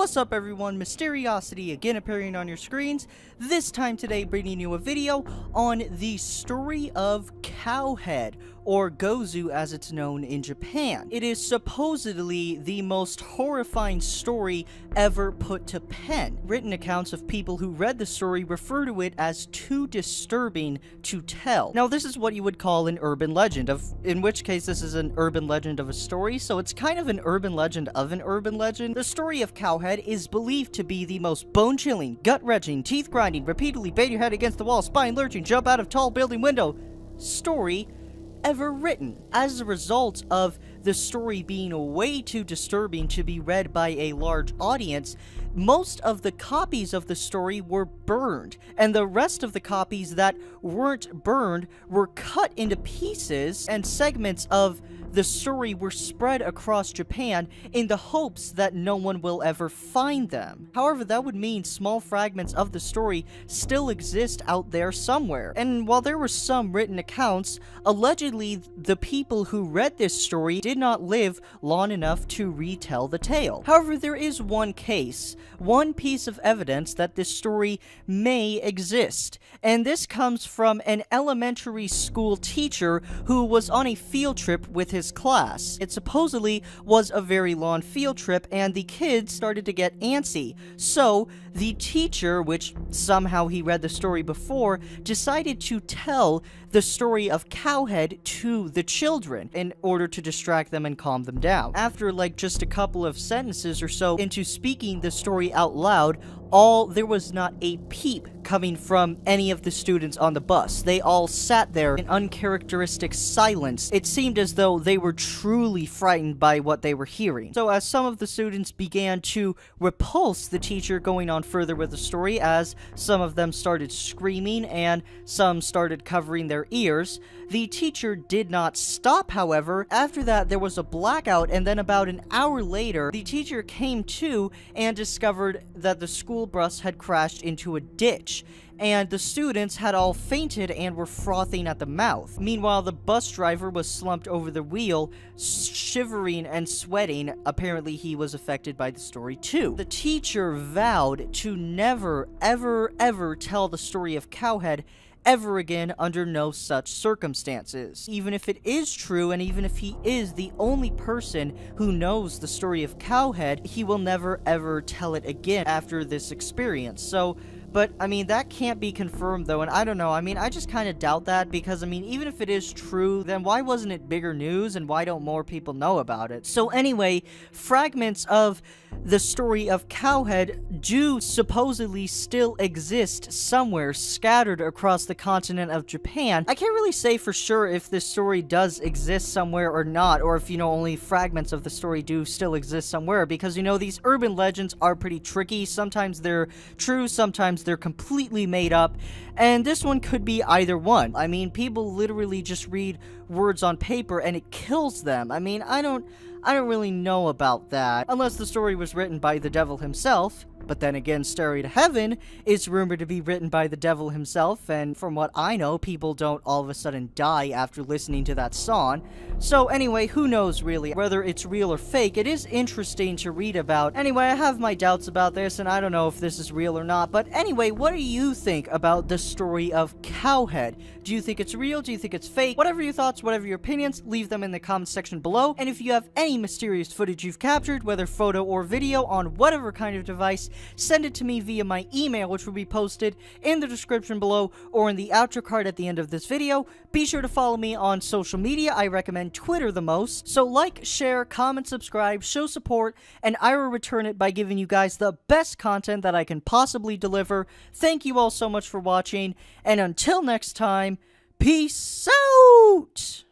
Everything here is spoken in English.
What's up everyone, Mysteriocity again appearing on your screens, this time today bringing you a video on the story of Cowhead, or Gozu as it's known in Japan. It is supposedly the most horrifying story ever put to pen. Written accounts of people who read the story refer to it as too disturbing to tell. Now this is what you would call an urban legend, in which case this is an urban legend of a story, so it's kind of an urban legend of an urban legend. The story of Cowhead is believed to be the most bone-chilling, gut-wrenching, teeth-grinding, repeatedly bang your head against the wall, spine-lurching, jump out of tall building window story ever written. As a result of the story being way too disturbing to be read by a large audience, most of the copies of the story were burned, and the rest of the copies that weren't burned were cut into pieces, and segments of the story were spread across Japan in the hopes that no one will ever find them. However, that would mean small fragments of the story still exist out there somewhere. And while there were some written accounts, allegedly the people who read this story did not live long enough to retell the tale. However, there is one case, one piece of evidence that this story may exist, and this comes from an elementary school teacher who was on a field trip with his class. It supposedly was a very long field trip, and the kids started to get antsy. So the teacher, which somehow he read the story before, decided to tell the story of Cowhead to the children in order to distract them and calm them down. After like just a couple of sentences or so into speaking the story out loud, there was not a peep coming from any of the students on the bus. They all sat there in uncharacteristic silence. It seemed as though they were truly frightened by what they were hearing. So as some of the students began to repulse the teacher going on further with the story, as some of them started screaming and some started covering their ears, the teacher did not stop. However, after that there was a blackout, and then about an hour later the teacher came to and discovered that the school bus had crashed into a ditch, and the students had all fainted and were frothing at the mouth. Meanwhile, the bus driver was slumped over the wheel, shivering and sweating. Apparently he was affected by the story too. The teacher vowed to never, ever tell the story of Cowhead ever again under no such circumstances. Even if it is true, and even if he is the only person who knows the story of Cowhead, he will never ever tell it again after this experience. So, but, I mean, that can't be confirmed, though, and I don't know, I mean, I just kind of doubt that, because, I mean, even if it is true, then why wasn't it bigger news, and why don't more people know about it? So anyway, fragments of the story of Cowhead do supposedly still exist somewhere scattered across the continent of Japan. I can't really say for sure if this story does exist somewhere or not, or if, you know, only fragments of the story do still exist somewhere, because, you know, these urban legends are pretty tricky. Sometimes they're true, sometimes they're completely made up, and this one could be either one. I mean, people literally just read words on paper and it kills them. I mean, I don't really know about that, unless the story was written by the devil himself. But then again, Stairway to Heaven is rumored to be written by the devil himself, and from what I know, people don't all of a sudden die after listening to that song. So anyway, who knows really whether it's real or fake. It is interesting to read about. Anyway, I have my doubts about this, and I don't know if this is real or not. But anyway, what do you think about the story of Cowhead? Do you think it's real? Do you think it's fake? Whatever your thoughts, whatever your opinions, leave them in the comments section below. And if you have any mysterious footage you've captured, whether photo or video, on whatever kind of device, send it to me via my email, which will be posted in the description below or in the outro card at the end of this video. Be sure to follow me on social media. I recommend Twitter the most. So like, share, comment, subscribe, show support, and I will return it by giving you guys the best content that I can possibly deliver. Thank you all so much for watching, and until next time, peace out!